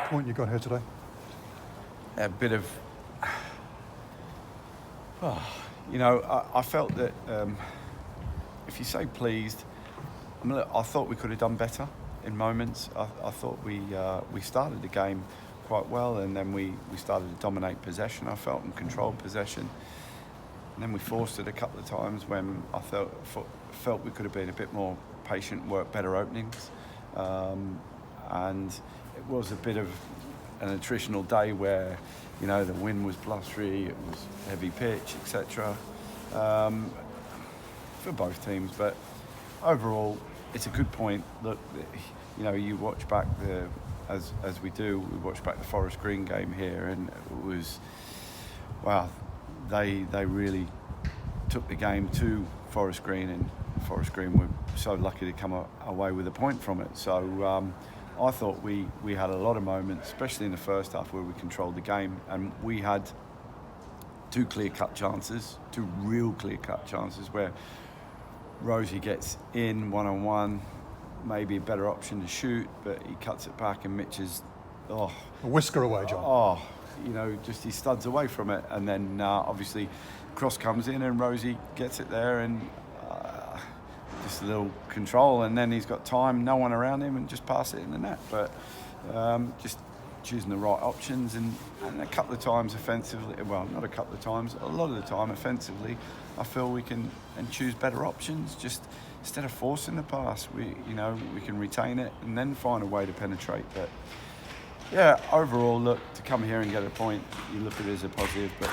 point you got here today? A bit of, I felt that if you say pleased, I thought we could have done better in moments. I thought we started the game quite well, and then we started to dominate possession, I felt, and control possession. And then we forced it a couple of times when I felt we could have been a bit more patient, work better openings. And it was a bit of an attritional day where, the wind was blustery, it was heavy pitch, etc. For both teams. But overall, it's a good point. Look, you watch back as we do, we watch back the Forest Green game here, and it was, wow, they really took the game to Forest Green, and Forest Green were so lucky to come away with a point from it. So I thought we had a lot of moments, especially in the first half, where we controlled the game, and we had two real clear-cut chances where Rosie gets in one-on-one, maybe a better option to shoot, but he cuts it back, and Mitch is, a whisker away, John. Just he studs away from it, and then obviously cross comes in and Rosie gets it there, and just a little control, and then he's got time, no one around him, and just pass it in the net. But just choosing the right options, and a couple of times offensively, well, not a couple of times, a lot of the time offensively, I feel we can choose better options. Just instead of forcing the pass, we can retain it and then find a way to penetrate. But yeah, overall, look, to come here and get a point, you look at it as a positive, but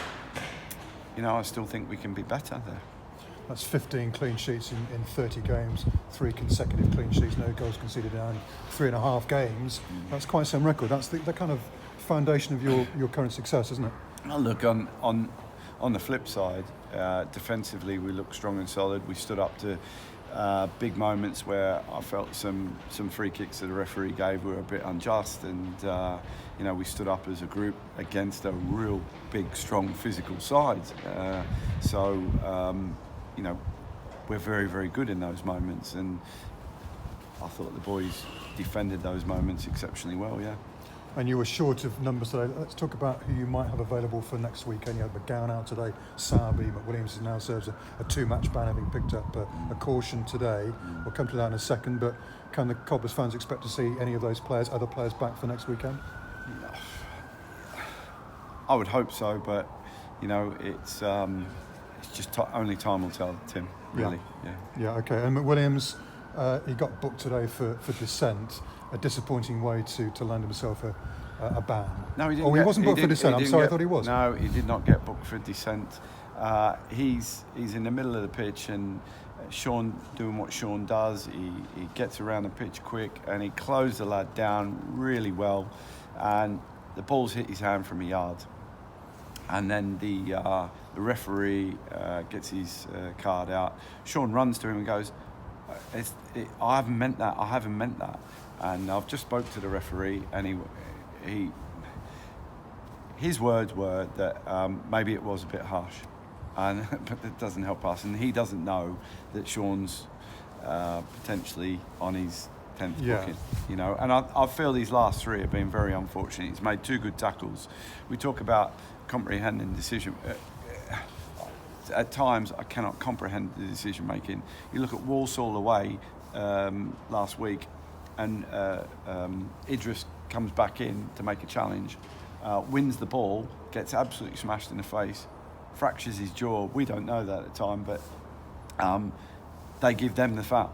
I still think we can be better there. That's 15 clean sheets in 30 games, 3 consecutive clean sheets, no goals conceded in 3.5 games. That's quite some record. That's the kind of foundation of your current success, isn't it? Well, look, on the flip side, defensively we looked strong and solid. We stood up to big moments where I felt some free kicks that the referee gave were a bit unjust, and we stood up as a group against a real big, strong physical side. We're very, very good in those moments, and I thought the boys defended those moments exceptionally well, yeah. And you were short of numbers today. Let's talk about who you might have available for next weekend. You had McGowan out today, Sarby, McWilliams now serves a 2-match ban, having picked up a caution today. We'll come to that in a second, but can the Cobblers fans expect to see any of those other players back for next weekend? I would hope so, but it's just only time will tell, Tim, really. Yeah, okay. And McWilliams, he got booked today for dissent, a disappointing way to land himself a ban. No, he didn't. He wasn't booked for dissent. I'm sorry, I thought he was. No, he did not get booked for dissent. He's in the middle of the pitch, and Sean doing what Sean does. He gets around the pitch quick, and he closed the lad down really well, and the ball's hit his hand from a yard. And then the referee gets his card out. Sean runs to him and goes, I haven't meant that. And I've just spoke to the referee, and his words were that maybe it was a bit harsh, and but it doesn't help us, and he doesn't know that Sean's potentially on his 10th booking, and I feel these last 3 have been very unfortunate. He's made 2 good tackles. We talk about comprehending decision. At times, I cannot comprehend the decision making. You look at Walsall away last week, and Idris comes back in to make a challenge, wins the ball, gets absolutely smashed in the face, fractures his jaw. We don't know that at the time, but they give them the foul.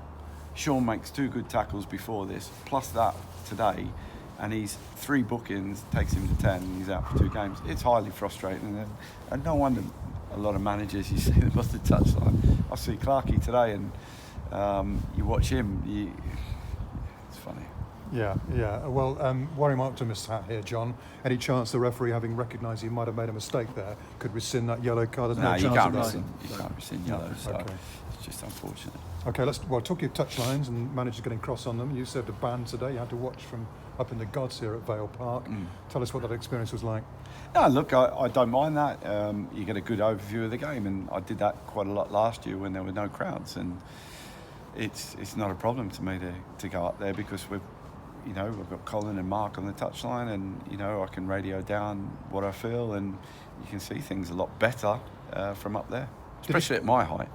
Sean makes 2 good tackles before this, plus that today, and he's 3 bookings, takes him to 10, and he's out for 2 games. It's highly frustrating, and no wonder a lot of managers, you see them off the touchline. I see Clarkey today, and you watch him, it's funny. Yeah. Well, worry my optimist hat here, John. Any chance the referee, having recognised he might have made a mistake there, could rescind that yellow card? No, you can't rescind yellow, so okay. It's just unfortunate. Okay, talk your touchlines and managers getting cross on them. You served a ban today. You had to watch from up in the gods here at Vale Park. Tell us what that experience was like. No, look, I don't mind that. You get a good overview of the game, and I did that quite a lot last year when there were no crowds, and it's not a problem to me to go up there, because you know, I've got Colin and Mark on the touchline, and you know, I can radio down what I feel, and you can see things a lot better from up there, especially at my height.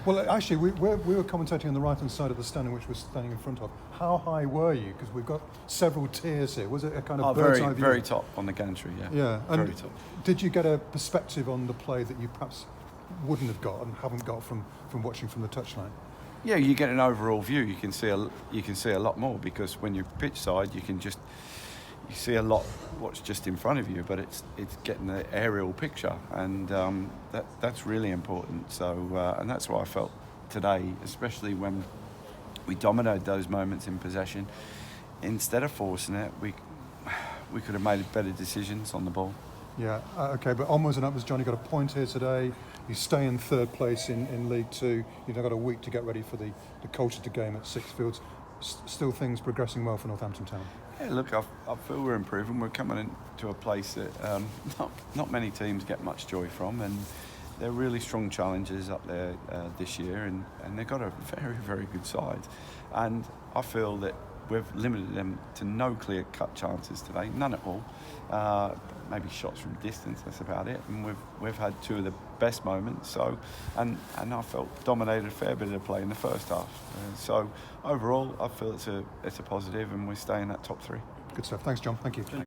Well, actually, we were commentating on the right-hand side of the stand, which we're standing in front of. How high were you? Because we've got several tiers here. Was it a kind of bird's eye view? Very top on the gantry, yeah. Yeah, and very top. Did you get a perspective on the play that you perhaps wouldn't have got and haven't got from watching from the touchline? Yeah, you get an overall view. You can see a lot more, because when you're pitch side, you see a lot what's just in front of you, but it's getting the aerial picture, and that's really important. So and that's what I felt today, especially when we dominated those moments in possession. Instead of forcing it, we could have made better decisions on the ball. Yeah, okay, but onwards and upwards, John, you got a point here today. You stay in third place in League Two. You've now got a week to get ready for the Colchester game at Sixfields. Still things progressing well for Northampton Town. Yeah, look, I feel we're improving. We're coming into a place that not many teams get much joy from, and they're really strong challengers up there this year, and they've got a very, very good side. And I feel that we've limited them to no clear-cut chances today, none at all. Maybe shots from distance, that's about it. And we've had two of the best moments. So, and I felt dominated a fair bit of the play in the first half. So overall, I feel it's a positive, and we're staying at top three. Good stuff. Thanks, John. Thank you.